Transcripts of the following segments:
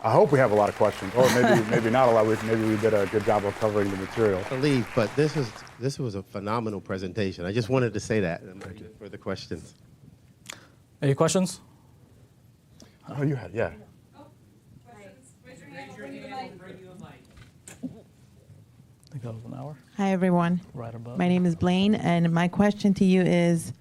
I hope we have a lot of questions, or maybe not a lot. Maybe we did a good job of covering the material. I believe, but this was a phenomenal presentation. I just wanted to say that. Thank you for the questions. Any questions? Oh, you had, yeah. I think that was an hour. Hi, everyone. Right above. My name is Blaine, and my question to you is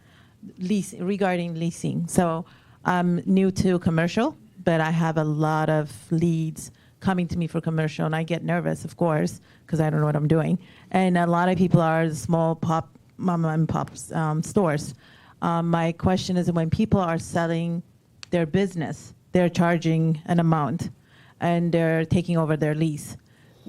regarding leasing. So I'm new to commercial, but I have a lot of leads coming to me for commercial, and I get nervous, of course, because I don't know what I'm doing. And a lot of people are small mom and pop stores. My question is, when people are selling their business, they're charging an amount, and they're taking over their lease.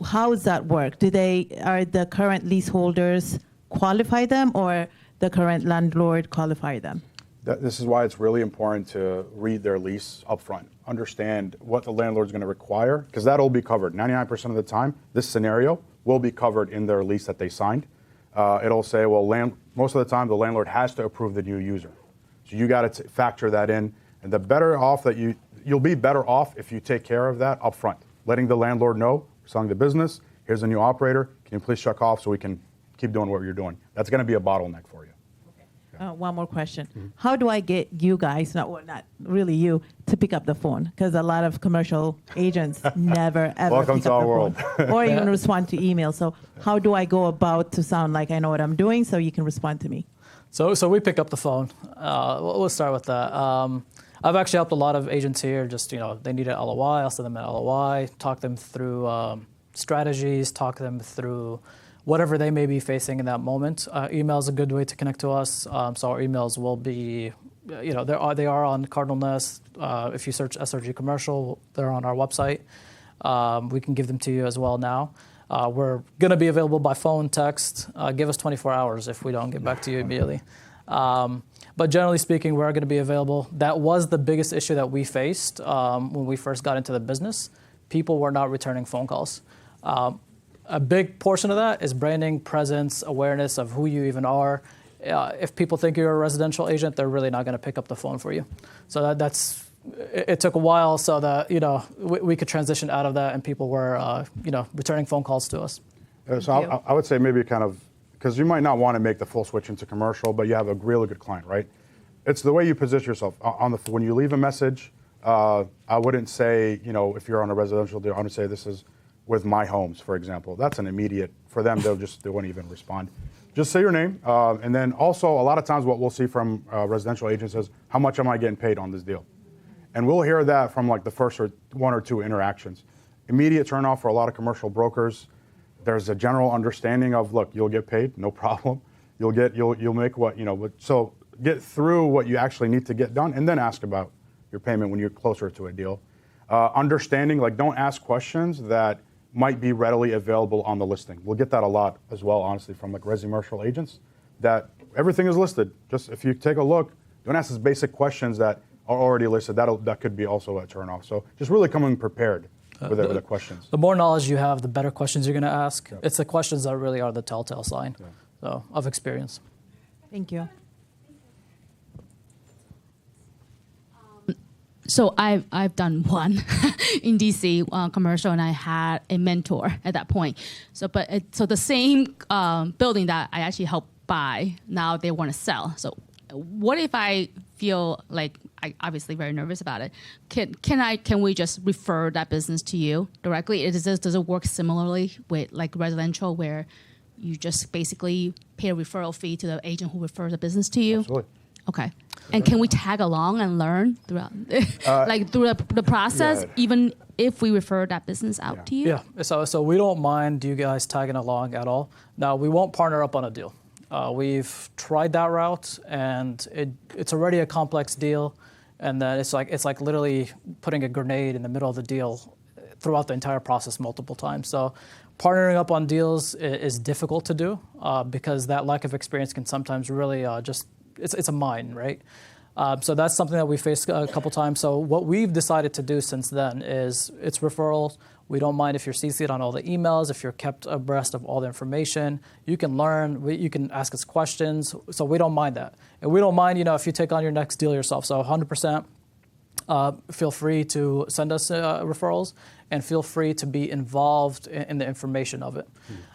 How does that work? Are the current leaseholders qualify them, or the current landlord qualify them? This is why it's really important to read their lease up front. Understand what the landlord's going to require, because that'll be covered. 99% of the time, this scenario will be covered in their lease that they signed. It'll say, well, most of the time, the landlord has to approve the new user. So you got to factor that in. And the better off that you'll be better off if you take care of that up front, letting the landlord know, we're selling the business, here's a new operator, can you please check off so we can keep doing what you're doing. That's going to be a bottleneck for you. One more question. Mm-hmm. How do I get you guys, not really you, to pick up the phone? Because a lot of commercial agents never, ever Welcome pick to up our the world. phone or even respond to email. So how do I go about to sound like I know what I'm doing so you can respond to me? So we pick up the phone. We'll start with that. I've actually helped a lot of agents here. Just, they need an LOI. I'll send them an LOI, talk them through strategies, talk them through whatever they may be facing in that moment. Email is a good way to connect to us. So our emails will be, they are on Cardinal Nest. If you search SRG Commercial, they're on our website. We can give them to you as well now. We're going to be available by phone, text. Give us 24 hours if we don't get back to you immediately. But generally speaking, we're going to be available. That was the biggest issue that we faced when we first got into the business. People were not returning phone calls. A big portion of that is branding, presence, awareness of who you even are. If people think you're a residential agent, they're really not going to pick up the phone for you. So it took a while so that, we could transition out of that and people were, returning phone calls to us. So I would say maybe kind of, because you might not want to make the full switch into commercial, but you have a really good client, right? It's the way you position yourself. When you leave a message, I wouldn't say, if you're on a residential deal, I would say this is with My Homes, for example. That's an immediate, for them, they won't even respond. Just say your name. And then also, a lot of times what we'll see from residential agents is, how much am I getting paid on this deal? And we'll hear that from like the first one or two interactions. Immediate turnoff for a lot of commercial brokers. There's a general understanding of, look, you'll get paid, no problem. You'll make what, so get through what you actually need to get done and then ask about your payment when you're closer to a deal. Understanding, don't ask questions that might be readily available on the listing. We'll get that a lot as well, honestly, from residential agents, that everything is listed. Just if you take a look, don't ask us basic questions that are already listed. That could be also a turnoff. So just really coming prepared with the questions. The more knowledge you have, the better questions you're going to ask. Yeah. It's the questions that really are the telltale sign of experience. Thank you. So I've done one in DC commercial, and I had a mentor at that point. So the same building that I actually helped buy, now they want to sell. So what if I feel like I obviously very nervous about it? Can we just refer that business to you directly? Does it work similarly with residential, where you just basically pay a referral fee to the agent who refers the business to you? Absolutely. Okay. And can we tag along and learn throughout, through the process, even if we refer that business out to you? Yeah. So we don't mind you guys tagging along at all. Now, we won't partner up on a deal. We've tried that route, and it's already a complex deal, and then it's like literally putting a grenade in the middle of the deal throughout the entire process multiple times. So partnering up on deals is difficult to do because that lack of experience can sometimes really it's a mine, right? So that's something that we faced a couple times. So what we've decided to do since then is it's referrals. We don't mind if you're CC'd on all the emails, if you're kept abreast of all the information. You can learn, you can ask us questions. So we don't mind that. And we don't mind, if you take on your next deal yourself. So 100%. feel free to send us referrals and feel free to be involved in the information of it.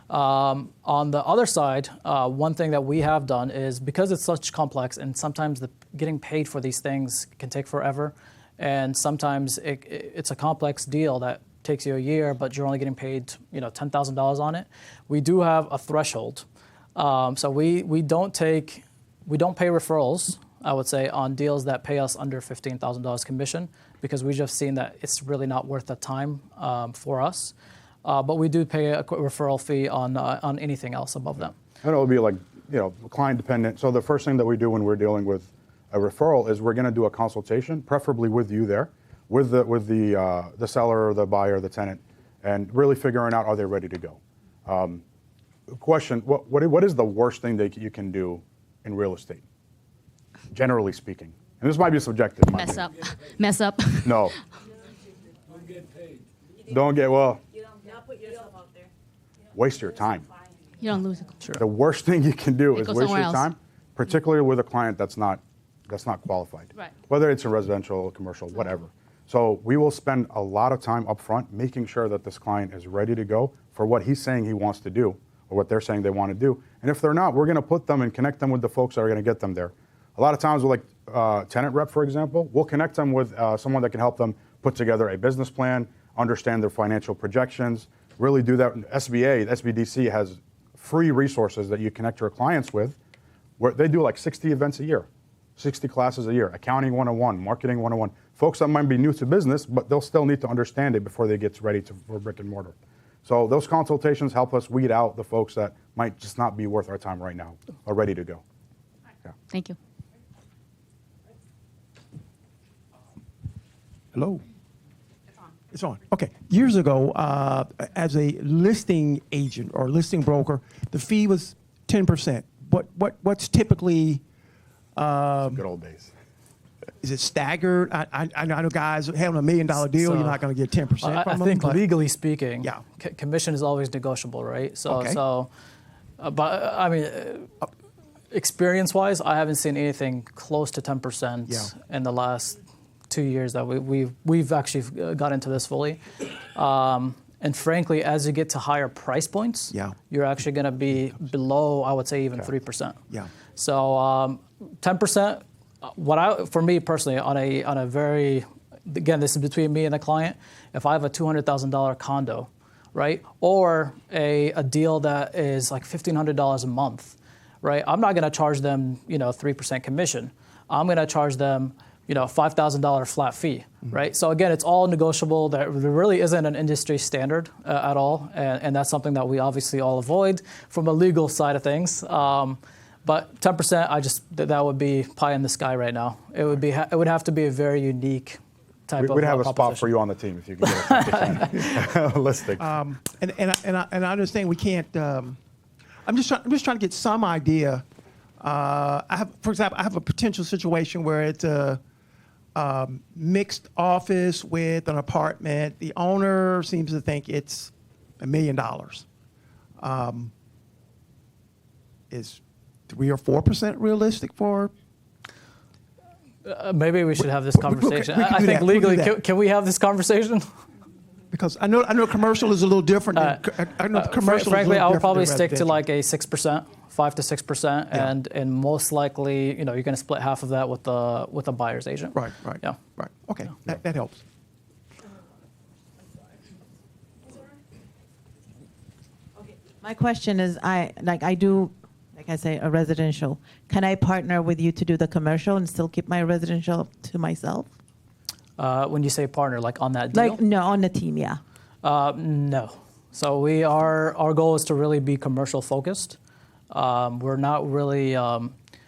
On the other side, one thing that we have done is because it's such complex and sometimes getting paid for these things can take forever, and sometimes it's a complex deal that takes you a year, but you're only getting paid $10,000 on it. We do have a threshold, so we don't pay referrals, I would say, on deals that pay us under $15,000 commission, because we just seen that it's really not worth the time for us. But we do pay a referral fee on anything else above that. And it'll be like, client dependent. So the first thing that we do when we're dealing with a referral is we're going to do a consultation, preferably with you there, with the seller or the buyer, the tenant, and really figuring out, are they ready to go? Question, what is the worst thing that you can do in real estate, generally speaking? And this might be subjective. Mess up. No. Don't get paid. Don't get, well, You don't put yourself out there. waste your time. You don't lose it. Sure. The worst thing you can do is go waste your somewhere else. time, particularly with a client that's not qualified. Right. Whether it's a residential, commercial, whatever. So we will spend a lot of time up front making sure that this client is ready to go for what he's saying he wants to do or what they're saying they want to do. And if they're not, we're going to put them and connect them with the folks that are going to get them there. A lot of times with tenant rep, for example, we'll connect them with someone that can help them put together a business plan, understand their financial projections, really do that. SBA, SBDC has free resources that you connect your clients with, where they do like 60 events a year, 60 classes a year, accounting 101, marketing 101. Folks that might be new to business, but they'll still need to understand it before they get ready for brick and mortar. So those consultations help us weed out the folks that might just not be worth our time right now or ready to go. Yeah. Thank you. Hello? It's on. Okay. Years ago, as a listing agent or listing broker, the fee was 10%. What's typically, Good old days. is it staggered? I know guys having $1 million deal, So, you're not going to get 10% from I them. think but- legally speaking, Yeah. commission is always negotiable, right? Okay. But I mean, experience-wise, I haven't seen anything close to 10% Yeah. in the last 2 years that we've actually got into this fully. And frankly, as you get to higher price points, Yeah. you're actually going to be below, I would say, even 3%. Yeah. So 10%. For me personally, on a very, again, this is between me and the client. If I have a $200,000 condo, right, or a deal that is like $1,500 a month, right, I'm not going to charge them 3% commission. I'm going to charge them $5,000 flat fee, right? So again, it's all negotiable. There really isn't an industry standard at all, and that's something that we obviously all avoid from a legal side of things. But 10%, that would be pie in the sky right now. It would have to be a very unique type of We'd have a spot proposition. for you on the team if you could get a 10% listing. And I understand we can't. I'm just trying to get some idea. For example, I have a potential situation where it's a mixed office with an apartment. The owner seems to think it's $1 million. Is 3 or 4% realistic for? Maybe we should have this conversation. we can I do think that. We'll do legally, that. can we have this conversation? Because I know commercial is a little different. I know commercial. Frankly, is a I little would probably different stick to than like a 6%, 5 to 6%, Yeah. and most likely, you're going to split half of that with the buyer's agent. Right. Yeah. Right. Okay. That helps. My question is, I do, like I say, a residential. Can I partner with you to do the commercial and still keep my residential to myself? When you say partner, like on that deal? Like, no, on the team, yeah. No. So our goal is to really be commercial focused. We're not really,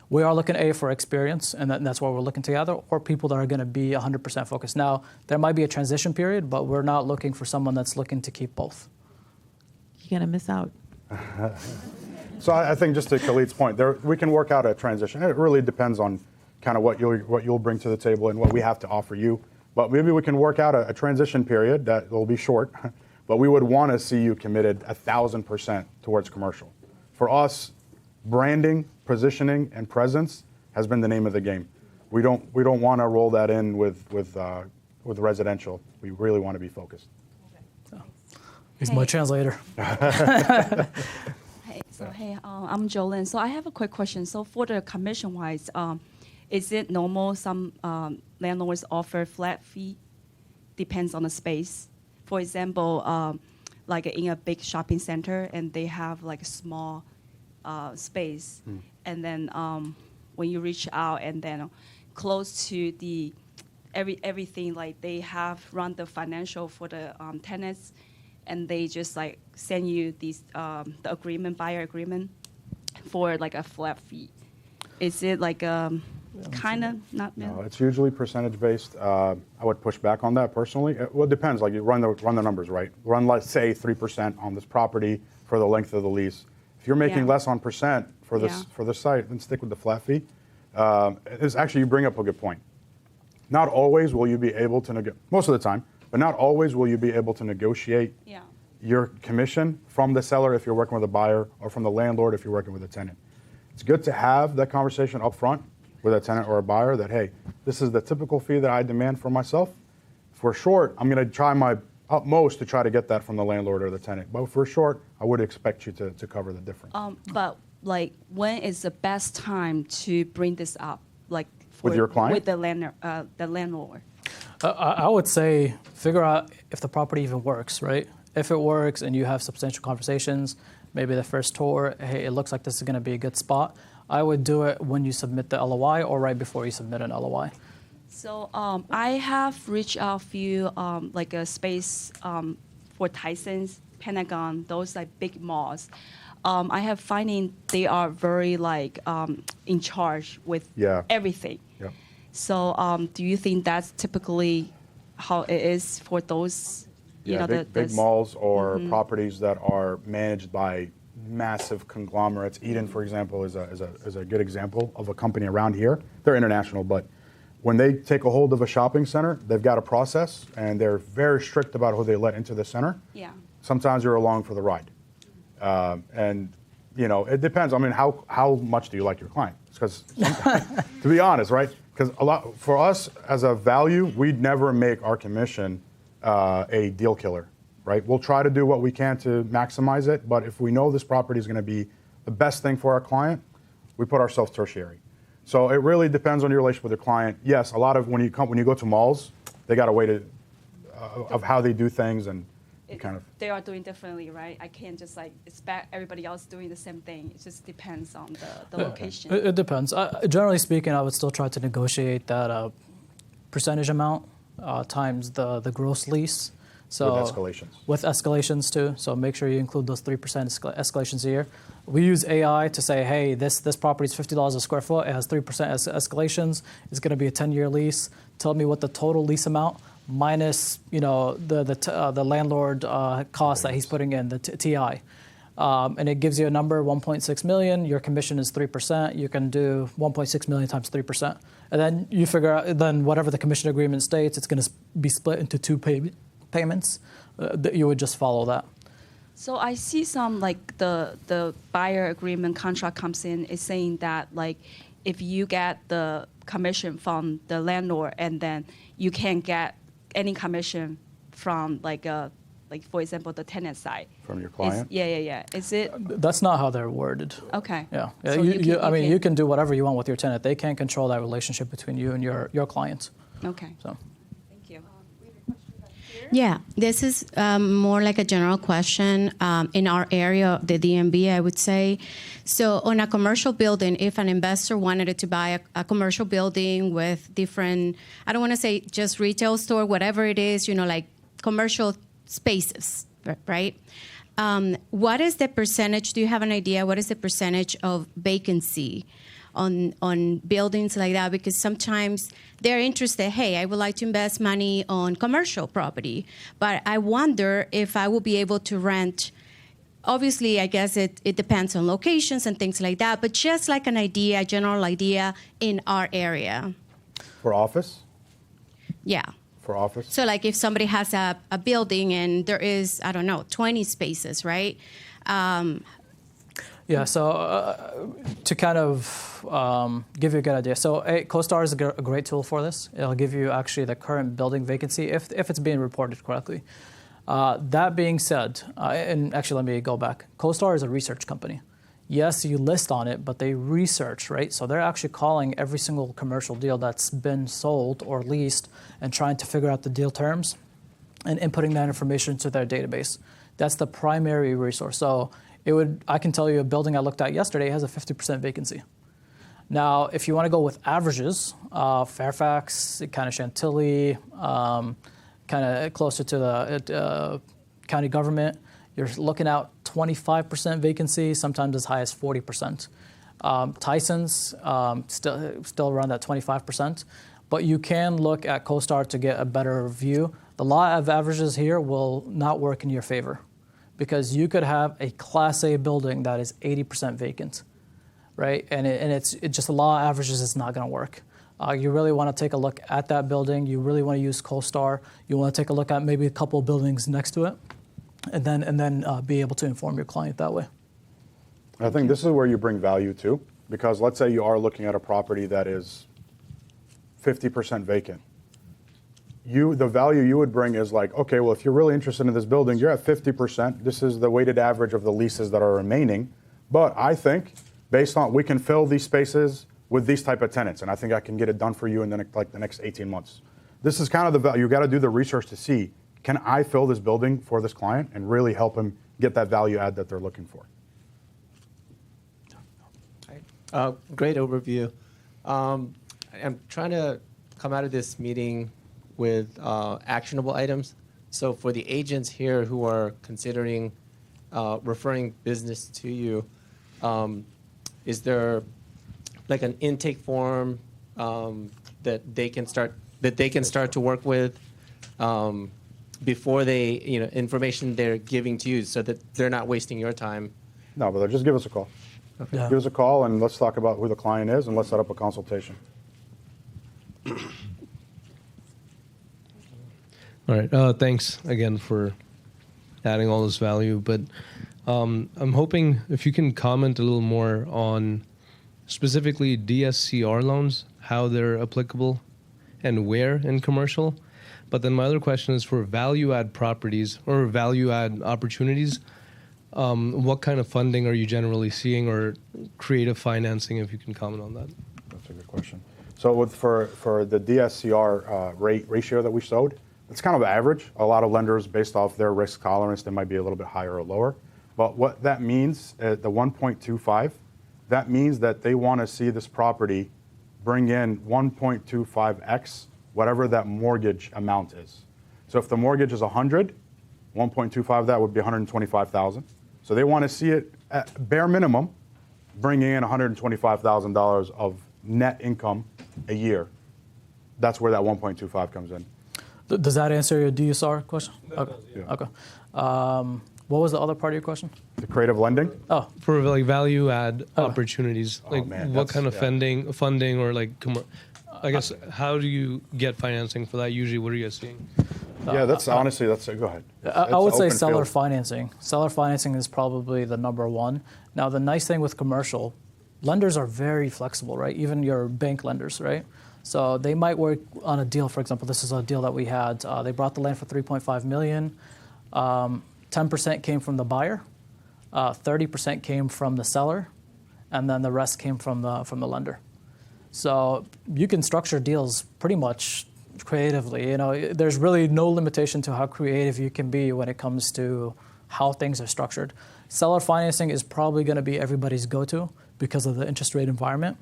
we are looking for experience, and that's why we're looking together, or people that are going to be 100% focused. Now, there might be a transition period, but we're not looking for someone that's looking to keep both. You're going to miss out. So I think just to Khalid's point, we can work out a transition. It really depends on kind of what you'll bring to the table and what we have to offer you. But maybe we can work out a transition period that will be short, but we would want to see you committed 1,000% towards commercial. For us, branding, positioning, and presence has been the name of the game. We don't want to roll that in with residential. We really want to be focused. He's my translator. Hey, I'm Jolene. So I have a quick question. So for the commission-wise, is it normal some landlords offer flat fee? Depends on the space. For example, like in a big shopping center, and they have like a small space, and then when you reach out and then close to the everything, like they have run the financial for the tenants, and they just like send you these the agreement, buyer agreement, for like a flat fee. Is it like kind of not? No, it's usually percentage based. I would push back on that personally. Well, it depends. Like you run the numbers, right? Run, let's say 3% on this property for the length of the lease. If you're making less on percent for this site, then stick with the flat fee. It's actually, you bring up a good point. Not always will you be able to most of the time, but not always will you be able to negotiate your commission from the seller if you're working with a buyer, or from the landlord if you're working with a tenant. It's good to have that conversation up front with a tenant or a buyer that, hey, this is the typical fee that I demand for myself. If we're short, I'm going to try my utmost to try to get that from the landlord or the tenant. But if we're short, I would expect you to cover the difference. But like, when is the best time to bring this up? Like with your client? With the landlord. I would say figure out if the property even works, right? If it works and you have substantial conversations, maybe the first tour, hey, it looks like this is going to be a good spot. I would do it when you submit the LOI or right before you submit an LOI. So I have reached out a few like a space for Tyson's, Pentagon, those like big malls. I have finding they are very like in charge with everything. Yeah. So do you think that's typically how it is for those? You know, big malls or properties that are managed by massive conglomerates. Eden, for example, is a good example of a company around here. They're international, but when they take a hold of a shopping center, they've got a process, and they're very strict about who they let into the center. Yeah. Sometimes you're along for the ride, and you know, it depends. I mean, how much do you like your client? Because to be honest, right? Because for us as a value, we'd never make our commission a deal killer, right? We'll try to do what we can to maximize it, but if we know this property is going to be the best thing for our client, we put ourselves tertiary. So it really depends on your relationship with your client. Yes, a lot of when you go to malls, they got a way to of how they do things, and kind of they are doing differently, right? I can't just like expect everybody else doing the same thing. It just depends on the location. It depends. Generally speaking, I would still try to negotiate that percentage amount times the gross lease. So with escalations. With escalations too. So make sure you include those 3% escalations a year. We use AI to say, hey, this property is $50 a square foot. It has 3% escalations. It's going to be a 10-year lease. Tell me what the total lease amount minus, you know, the landlord cost that he's putting in, the TI. And it gives you a number, 1.6 million. Your commission is 3%. You can do 1.6 million times 3%. And then you figure out, then whatever the commission agreement states, it's going to be split into two payments. You would just follow that. So I see some like the buyer agreement contract comes in is saying that like if you get the commission from the landlord and then you can't get any commission from like for example the tenant side. From your client? Yeah. Is it? That's not how they're worded. Okay. Yeah. So you can do whatever you want with your tenant. They can't control that relationship between you and your client. Okay. So. Thank you. Yeah, this is more like a general question in our area, the DMV, I would say. So on a commercial building, if an investor wanted to buy a commercial building with different, I don't want to say just retail store, whatever it is, you know, like commercial spaces, right? What is the percentage? Do you have an idea? What is the percentage of vacancy on buildings like that? Because sometimes they're interested, hey, I would like to invest money on commercial property, but I wonder if I will be able to rent. Obviously, I guess it depends on locations and things like that, but just like an idea, a general idea in our area. For office? Yeah. For office? So like if somebody has a building and there is, I don't know, 20 spaces, right? Yeah, so to kind of give you a good idea, so CoStar is a great tool for this. It'll give you actually the current building vacancy if it's being reported correctly. That being said, and actually let me go back. CoStar is a research company. Yes, you list on it, but they research, right? So they're actually calling every single commercial deal that's been sold or leased and trying to figure out the deal terms and inputting that information to their database. That's the primary resource. So I can tell you a building I looked at yesterday has a 50% vacancy. Now, if you want to go with averages, Fairfax, kind of Chantilly, kind of closer to the county government, you're looking at 25% vacancy, sometimes as high as 40%. Tyson's still around that 25%, but you can look at CoStar to get a better view. The law of averages here will not work in your favor because you could have a Class A building that is 80% vacant, right? And it's just the law of averages is not going to work. You really want to take a look at that building. You really want to use CoStar. You want to take a look at maybe a couple of buildings next to it, and then be able to inform your client that way. I think this is where you bring value too, because let's say you are looking at a property that is 50% vacant. The value you would bring is like, okay, well, if you're really interested in this building, you're at 50%. This is the weighted average of the leases that are remaining. But I think based on, we can fill these spaces with these type of tenants, and I think I can get it done for you in the next 18 months. This is kind of the value. You got to do the research to see, can I fill this building for this client and really help him get that value add that they're looking for? Great overview. I'm trying to come out of this meeting with actionable items. So for the agents here who are considering referring business to you, is there like an intake form that they can start to work with before they, information they're giving to you, so that they're not wasting your time? No, brother, just give us a call. Okay. Yeah. Give us a call and let's talk about who the client is and let's set up a consultation. All right. Thanks again for adding all this value. But I'm hoping if you can comment a little more on specifically DSCR loans, how they're applicable and where in commercial. But then my other question is for value-add properties or value-add opportunities. What kind of funding are you generally seeing, or creative financing, if you can comment on that? That's a good question. So for the DSCR rate ratio that we showed, it's kind of average. A lot of lenders, based off their risk tolerance, they might be a little bit higher or lower. But what that means, the 1.25, that means that they want to see this property bring in 1.25x whatever that mortgage amount is. So if the mortgage is 100, 1.25 that would be 125,000. So they want to see it at bare minimum bringing in $125,000 of net income a year. That's where that 1.25 comes in. Does that answer your DSR question? Okay. Yeah. Okay. What was the other part of your question? The creative lending? Oh, For like value-add opportunities, like man, what that's- kind of yeah. funding or like, I guess, how do you get financing for that usually? What are you guys seeing? Yeah, that's honestly, go ahead. I would say It's seller open field. financing. Seller financing is probably the number one. Now, the nice thing with commercial, lenders are very flexible, right? Even your bank lenders, right? So they might work on a deal. For example, this is a deal that we had. They brought the land for $3.5 million. 10% came from the buyer, 30% came from the seller, and then the rest came from the lender. So you can structure deals pretty much creatively. There's really no limitation to how creative you can be when it comes to how things are structured. Seller financing is probably going to be everybody's go-to because of the interest rate environment.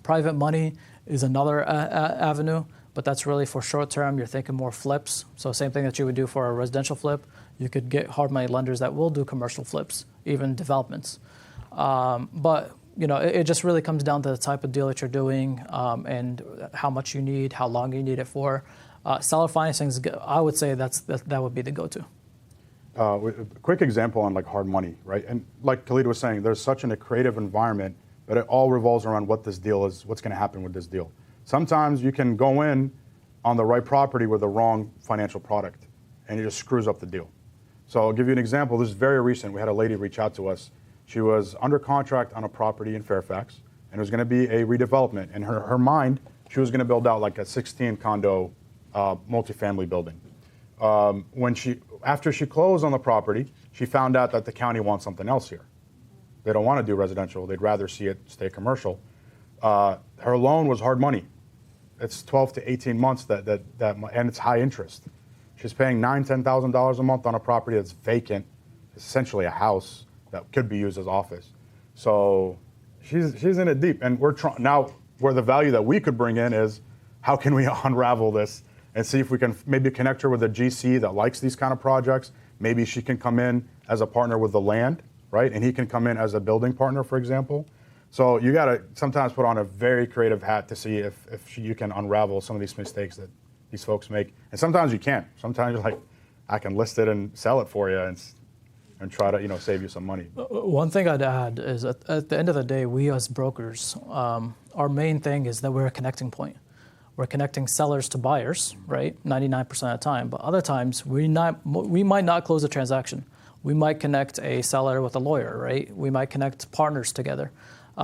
Private money is another avenue, but that's really for short term. You're thinking more flips. So same thing that you would do for a residential flip. You could get hard money lenders that will do commercial flips, even developments. But it just really comes down to the type of deal that you're doing and how much you need, how long you need it for. Seller financing, I would say that would be the go-to. A quick example on like hard money, right? And like Khalid was saying, there's such a creative environment, but it all revolves around what this deal is, what's going to happen with this deal. Sometimes you can go in on the right property with the wrong financial product, and it just screws up the deal. So I'll give you an example. This is very recent. We had a lady reach out to us. She was under contract on a property in Fairfax, and it was going to be a redevelopment. In her mind, she was going to build out like a 16 condo multifamily building. After she closed on the property, she found out that the county wants something else here. They don't want to do residential. They'd rather see it stay commercial. Her loan was hard money. It's 12 to 18 months and it's high interest. She's paying $9,000, $10,000 a month on a property that's vacant, essentially a house that could be used as office. So she's in it deep, and we're now where the value that we could bring in is how can we unravel this and see if we can maybe connect her with a GC that likes these kind of projects. Maybe she can come in as a partner with the land, right? And he can come in as a building partner, for example. So you got to sometimes put on a very creative hat to see if you can unravel some of these mistakes that these folks make. And sometimes you can't. Sometimes you're like, I can list it and sell it for you and try to save you some money. One thing I'd add is at the end of the day, we as brokers, our main thing is that we're a connecting point. We're connecting sellers to buyers, right? 99% of the time. But other times, we might not close a transaction. We might connect a seller with a lawyer, right? We might connect partners together.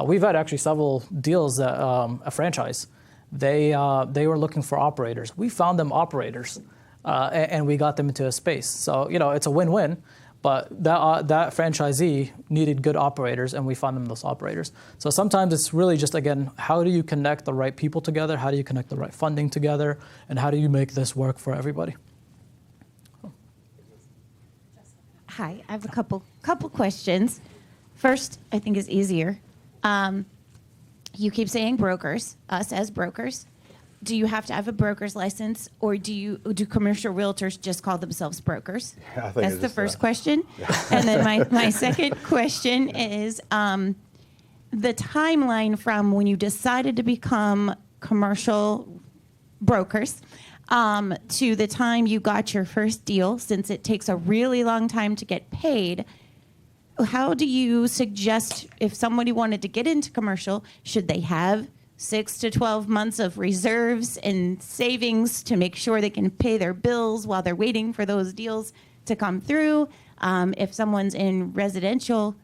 We've had actually several deals that a franchise, they were looking for operators. We found them operators, and we got them into a space. So it's a win-win. But that franchisee needed good operators, and we found them those operators. So sometimes it's really just, again, how do you connect the right people together? How do you connect the right funding together? And how do you make this work for everybody? Hi, I have a couple questions. First, I think is easier. You keep saying brokers, us as brokers. Do you have to have a broker's license, or do commercial realtors just call themselves brokers? Yeah, I think That's the first question. Yeah. And then my second question is the timeline from when you decided to become commercial brokers to the time you got your first deal, since it takes a really long time to get paid. How do you suggest if somebody wanted to get into commercial, should they have 6 to 12 months of reserves and savings to make sure they can pay their bills while they're waiting for those deals to come through? If someone's in residential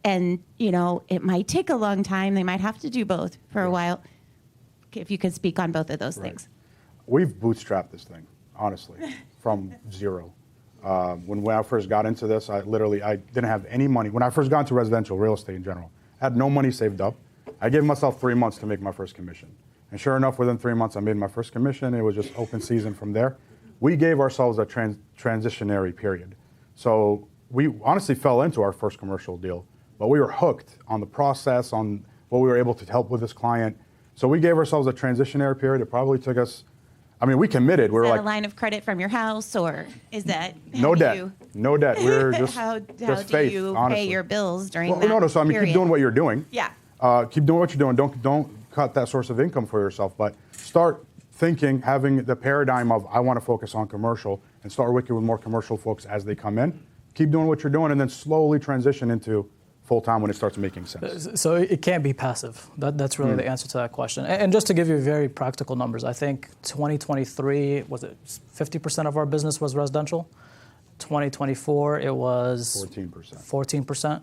and, it might take a long time, they might have to do both for a while. If you could speak on both of those things. We've bootstrapped this thing, honestly, from zero. When I first got into this, I didn't have any money. When I first got into residential real estate in general, I had no money saved up. I gave myself 3 months to make my first commission. And sure enough, within 3 months, I made my first commission. It was just open season from there. We gave ourselves a transitionary period. So we honestly fell into our first commercial deal, but we were hooked on the process, on what we were able to help with this client. So we gave ourselves a transitionary period. It probably took us, we committed. We were like a line of credit from your house, or is that no debt? No debt. We were just how just do faith, you honestly. pay your bills during that period? Keep doing what you're doing. Yeah. Keep doing what you're doing. Don't cut that source of income for yourself, but start thinking, having the paradigm of I want to focus on commercial, and start working with more commercial folks as they come in. Keep doing what you're doing, and then slowly transition into full-time when it starts making sense. So it can't be passive. That's really the answer to that question. And just to give you very practical numbers, I think 2023, was it 50% of our business was residential? 2024, it was 14%.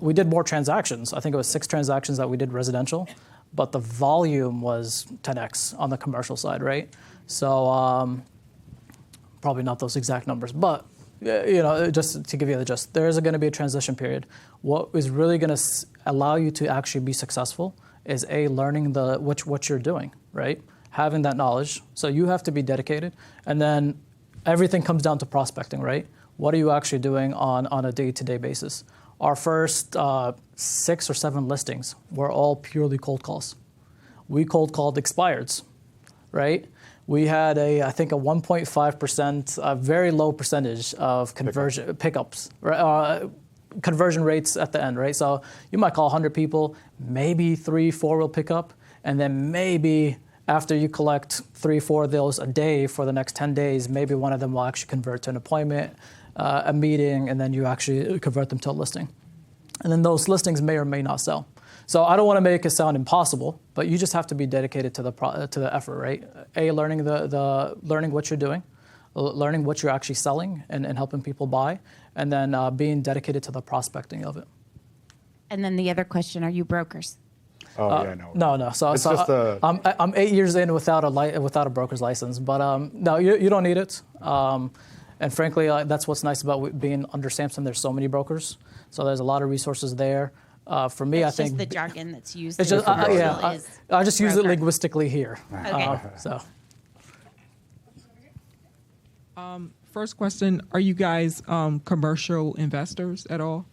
We did more transactions. I think it was 6 transactions that we did residential, but the volume was 10x on the commercial side, right? So probably not those exact numbers, but just to give you the gist, there is going to be a transition period. What is really going to allow you to actually be successful is learning what you're doing, right? Having that knowledge. So you have to be dedicated, and then everything comes down to prospecting, right? What are you actually doing on a day-to-day basis? Our first 6 or 7 listings were all purely cold calls. We cold called expireds, right? We had I think a 1.5%, a very low percentage of pickups, conversion rates at the end, right? So you might call 100 people, maybe 3-4 will pick up, and then maybe after you collect 3-4 of those a day for the next 10 days, maybe one of them will actually convert to an appointment, a meeting, and then you actually convert them to a listing. And then those listings may or may not sell. So I don't want to make it sound impossible, but you just have to be dedicated to the effort, right? Learning learning what you're doing, learning what you're actually selling and helping people buy, and then being dedicated to the prospecting of it. And then the other question, are you brokers? Oh, yeah, no. No. So, It's just I'm 8 years in without a broker's license, but no, you don't need it. And frankly, that's what's nice about being under Samson. There's so many brokers, so there's a lot of resources there. For me, It's I think just the jargon that's used. it's in just commercial yeah. is I just use it broker. linguistically here. Okay. So. First question, are you guys commercial investors at all?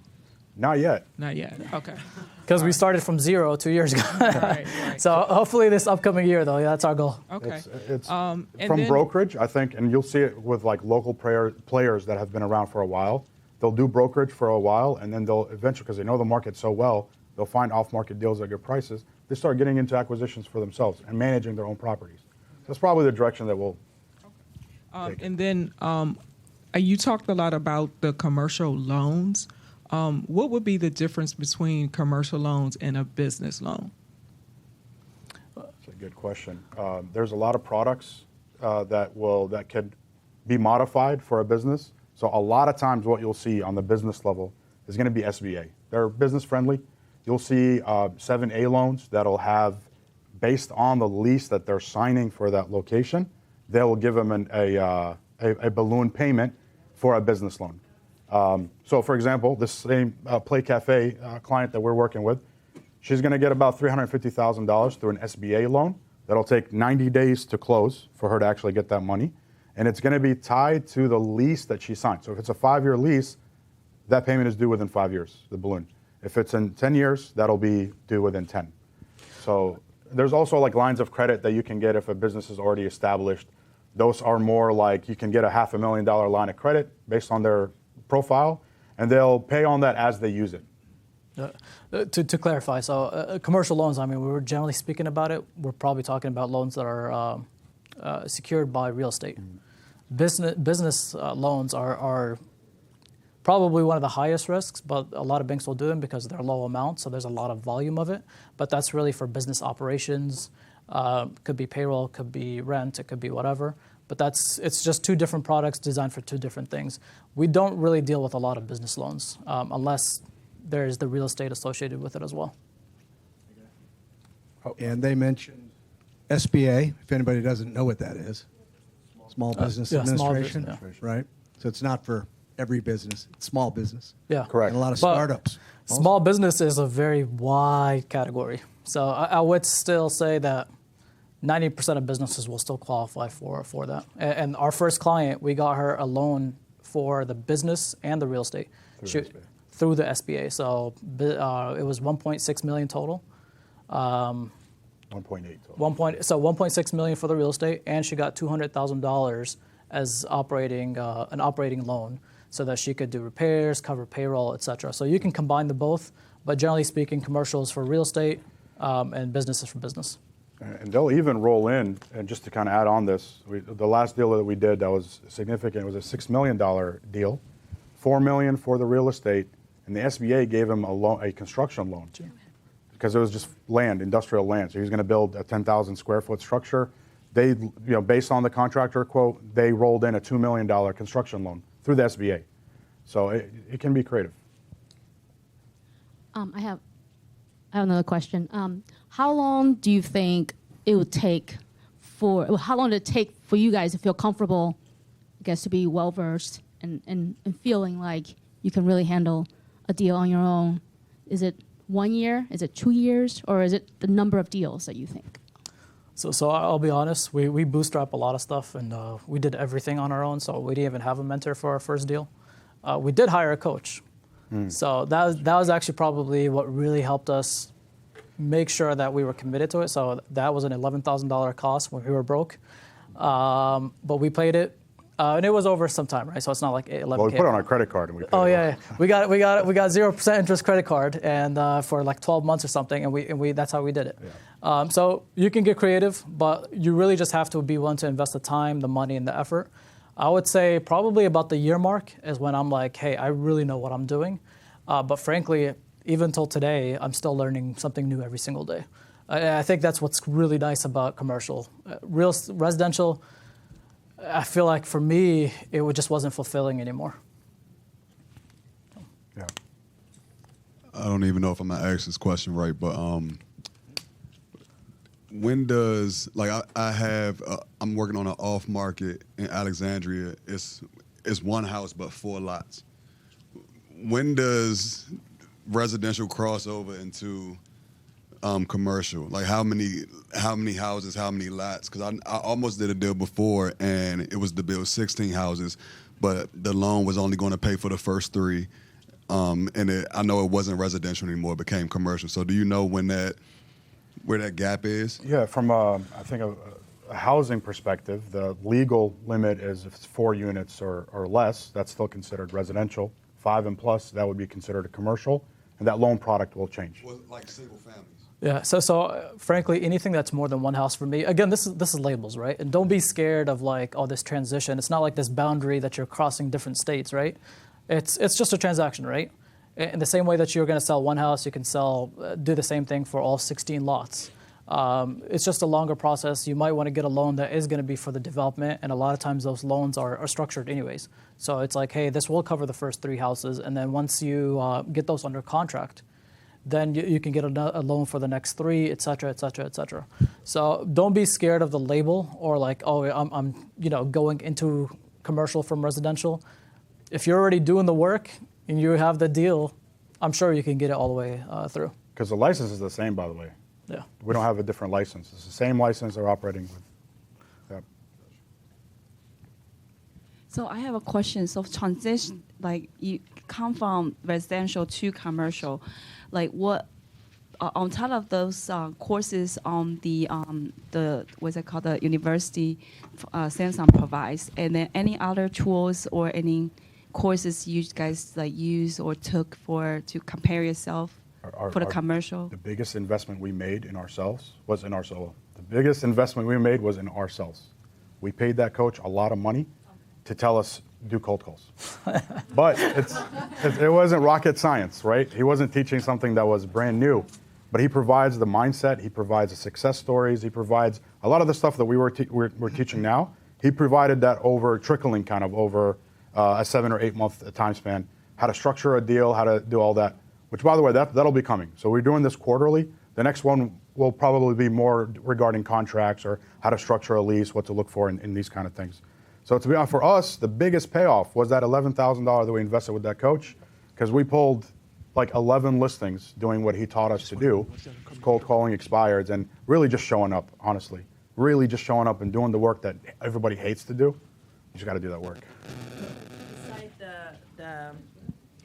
Not yet. Not yet. Okay. Because we started from 0 2 years ago. Right. So hopefully this upcoming year, though, that's our goal. Okay. It's And from then- brokerage, I think, and you'll see it with like local players that have been around for a while. They'll do brokerage for a while, and then they'll eventually, because they know the market so well, they'll find off-market deals at good prices. They start getting into acquisitions for themselves and managing their own properties. So that's probably the direction that we'll. And then you talked a lot about the commercial loans. What would be the difference between commercial loans and a business loan? That's a good question. There's a lot of products that could be modified for a business. So a lot of times what you'll see on the business level is going to be SBA. They're business friendly. You'll see 7A loans that'll have, based on the lease that they're signing for that location, they'll give them a balloon payment for a business loan. So for example, this same Play Cafe client that we're working with, she's going to get about $350,000 through an SBA loan. That'll take 90 days to close for her to actually get that money. And it's going to be tied to the lease that she signed. So if it's a 5-year lease, that payment is due within 5 years, the balloon. If it's in 10 years, that'll be due within 10. So there's also like lines of credit that you can get if a business is already established. Those are more like you can get a $500,000 line of credit based on their profile, and they'll pay on that as they use it. To clarify, so commercial loans, I mean, we were generally speaking about it, we're probably talking about loans that are secured by real estate. Business loans are probably one of the highest risks, but a lot of banks will do them because they're low amounts, so there's a lot of volume of it. But that's really for business operations. Could be payroll, could be rent, it could be whatever. But it's just two different products designed for two different things. We don't really deal with a lot of business loans unless there's the real estate associated with it as well. And they mentioned SBA, if anybody doesn't know what that is. Small Business Administration, Small business, right? So it's not for every business, it's small business. Yeah, correct. And a lot of But startups. also. Small business is a very wide category. So I would still say that 90% of businesses will still qualify for that. And our first client, we got her a loan for the business and the real estate through the SBA. So it was 1.6 million total. 1.8 total. So 1.6 million for the real estate, and she got $200,000 as an operating loan, so that she could do repairs, cover payroll, etc. So you can combine the both, but generally speaking, commercials for real estate and businesses for business. And they'll even roll in, and just to kind of add on this, the last deal that we did that was significant was a $6 million deal, $4 million for the real estate, and the SBA gave him a construction loan because it was just land, industrial land. So he was going to build a 10,000 square foot structure. They, based on the contractor quote, they rolled in a $2 million construction loan through the SBA. So it can be creative. I have another question. How long do you think it would take how long did it take for you guys to feel comfortable, I guess, to be well-versed and feeling like you can really handle a deal on your own? Is it 1 year? Is it 2 years? Or is it the number of deals that you think? So I'll be honest, we bootstrap a lot of stuff, and we did everything on our own, so we didn't even have a mentor for our first deal. We did hire a coach. So that was actually probably what really helped us make sure that we were committed to it. So that was an $11,000 cost when we were broke. But we paid it, and it was over some time, right? So it's not like $11K. Well, we put it on our credit card and we paid Oh it yeah, off. we got 0% interest credit card, and for like 12 months or something, and we that's how we did it. Yeah. So you can get creative, but you really just have to be willing to invest the time, the money, and the effort. I would say probably about the year mark is when I'm like, hey, I really know what I'm doing. But frankly, even till today, I'm still learning something new every single day. I think that's what's really nice about commercial. Residential, I feel like for me, it just wasn't fulfilling anymore. Yeah. I don't even know if I'm gonna ask this question right, but when does I'm working on an off market in Alexandria. It's one house but 4 lots. When does residential cross over into commercial? Like how many houses, how many lots? Because I almost did a deal before and it was to build 16 houses, but the loan was only going to pay for the first 3. I know it wasn't residential anymore; it became commercial. So, do you know where that gap is? Yeah, from I think a housing perspective, the legal limit is if it's 4 units or less, that's still considered residential. 5 and plus, that would be considered a commercial, and that loan product will change. Well, like single families. Yeah. So frankly, anything that's more than one house for me. Again, this is labels, right? And don't be scared of like, oh, this transition. It's not like this boundary that you're crossing different states, right? It's just a transaction, right? In the same way that you're going to sell one house, you can do the same thing for all 16 lots. It's just a longer process. You might want to get a loan that is going to be for the development, and a lot of times those loans are structured anyways. So it's like, hey, this will cover the first 3 houses, and then once you get those under contract, then you can get a loan for the next 3, et cetera, et cetera, et cetera. So don't be scared of the label or like, oh, I'm going into commercial from residential. If you're already doing the work and you have the deal, I'm sure you can get it all the way through. Because the license is the same, by the way. Yeah. We don't have a different license. It's the same license they're operating with. Yeah. So I have a question. So transition, like you come from residential to commercial, like what on top of those courses on the what's it called, the university Samson provides, and then any other tools or any courses you guys like use or took to compare yourself for the commercial? The biggest investment we made in ourselves was in ourselves. The biggest investment we made was in ourselves. We paid that coach a lot of money to tell us do cold calls. But it wasn't rocket science, right? He wasn't teaching something that was brand new, but he provides the mindset, he provides the success stories, he provides a lot of the stuff that we're teaching now. He provided that trickling kind of over a 7 or 8 month time span, how to structure a deal, how to do all that, which by the way, that'll be coming. So we're doing this quarterly. The next one will probably be more regarding contracts or how to structure a lease, what to look for in these kind of things. So to be honest, for us, the biggest payoff was that $11,000 that we invested with that coach, because we pulled like 11 listings doing what he taught us to do, cold calling expireds, and really just showing up, honestly. Really just showing up and doing the work that everybody hates to do. You just got to do that work. Besides the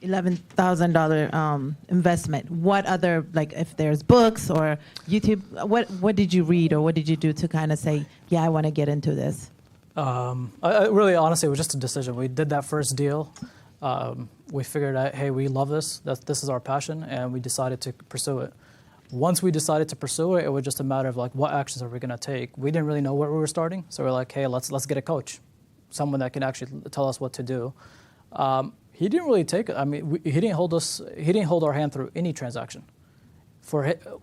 $11,000 investment, what other, like if there's books or YouTube, what did you read or what did you do to kind of say, yeah, I want to get into this? Really, honestly, it was just a decision. We did that first deal. We figured out, hey, we love this. This is our passion, and we decided to pursue it. Once we decided to pursue it, it was just a matter of like, what actions are we going to take? We didn't really know where we were starting, so we're like, hey, let's get a coach, someone that can actually tell us what to do. He didn't really take it. I mean, he didn't hold our hand through any transaction.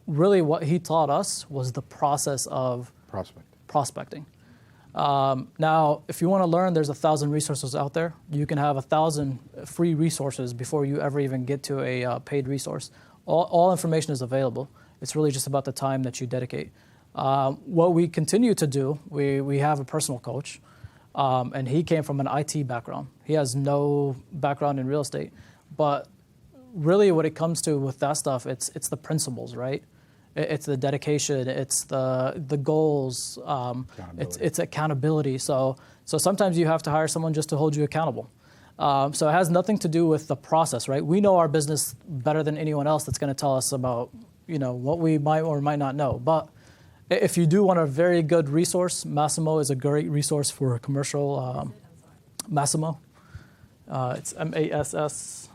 Really, what he taught us was the process of prospecting. Now, if you want to learn, there's 1,000 resources out there. You can have 1,000 free resources before you ever even get to a paid resource. All information is available. It's really just about the time that you dedicate. What we continue to do, we have a personal coach, and he came from an IT background. He has no background in real estate, but really what it comes to with that stuff, it's the principles, right? It's the dedication, it's the goals, it's accountability. So sometimes you have to hire someone just to hold you accountable. So it has nothing to do with the process, right? We know our business better than anyone else that's going to tell us about, what we might or might not know. But if you do want a very good resource, Massimo is a great resource for commercial. Massimo, it's MASSISMO.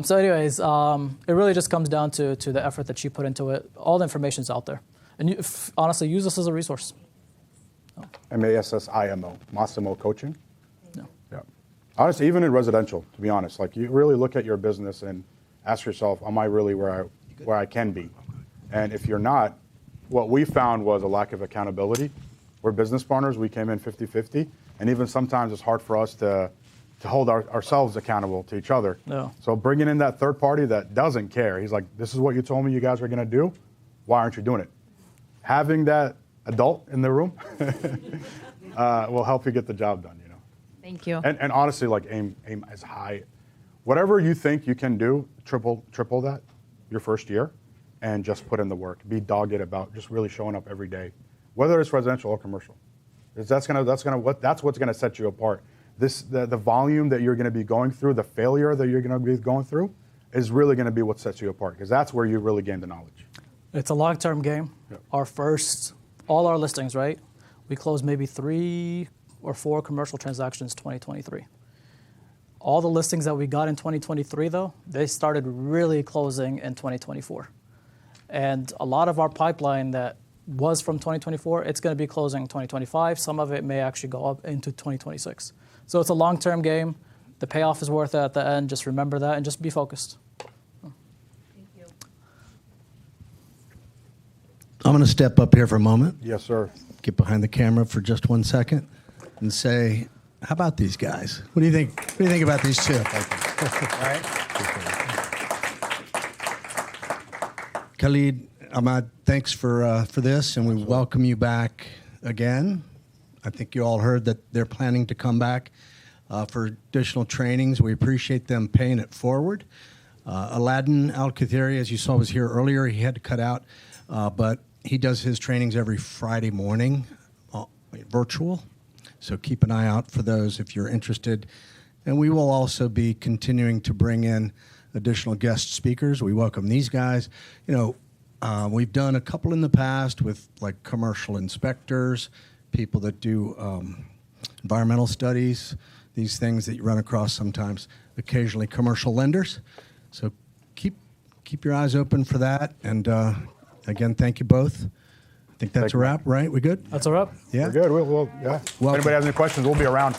So anyways, it really just comes down to the effort that you put into it. All the information's out there. And honestly, use this as a resource. MASSIMO, Massimo Coaching. No. Yeah. Honestly, even in residential, to be honest, like you really look at your business and ask yourself, am I really where I can be? And if you're not, what we found was a lack of accountability. We're business partners. We came in 50-50. And even sometimes it's hard for us to to hold ourselves accountable to each other. Yeah. So bringing in that third party that doesn't care, he's like, this is what you told me you guys were going to do. Why aren't you doing it? Having that adult in the room will help you get the job done. Thank you. And honestly, like aim as high, whatever you think you can do, triple that your first year, and just put in the work. Be dogged about just really showing up every day, whether it's residential or commercial. That's what's gonna set you apart. The volume that you're gonna be going through, the failure that you're gonna be going through, is really gonna be what sets you apart, because that's where you really gain the knowledge. It's a long-term game. Yep. All our listings, right? We closed maybe 3 or 4 commercial transactions 2023. All the listings that we got in 2023, though, they started really closing in 2024. And a lot of our pipeline that was from 2024, it's going to be closing in 2025. Some of it may actually go up into 2026. So it's a long-term game. The payoff is worth it at the end. Just remember that and just be focused. Thank you. I'm going to step up here for a moment. Yes, sir. Get behind the camera for just 1 second and say, how about these guys? What do you think? What do you think about these two? Right? Khalid, Ahmad, thanks for this, and we welcome you back again. I think you all heard that they're planning to come back for additional trainings. We appreciate them paying it forward. Aladdin Al-Kathiri, as you saw, was here earlier. He had to cut out, but he does his trainings every Friday morning, virtual. So keep an eye out for those if you're interested. And we will also be continuing to bring in additional guest speakers. We welcome these guys. We've done a couple in the past with like commercial inspectors, people that do environmental studies, these things that you run across sometimes, occasionally commercial lenders. So keep your eyes open for that. And again, thank you both. I think that's a wrap, right? We good? That's a wrap. Yeah. We're good. Yeah. If anybody has any questions, we'll be around.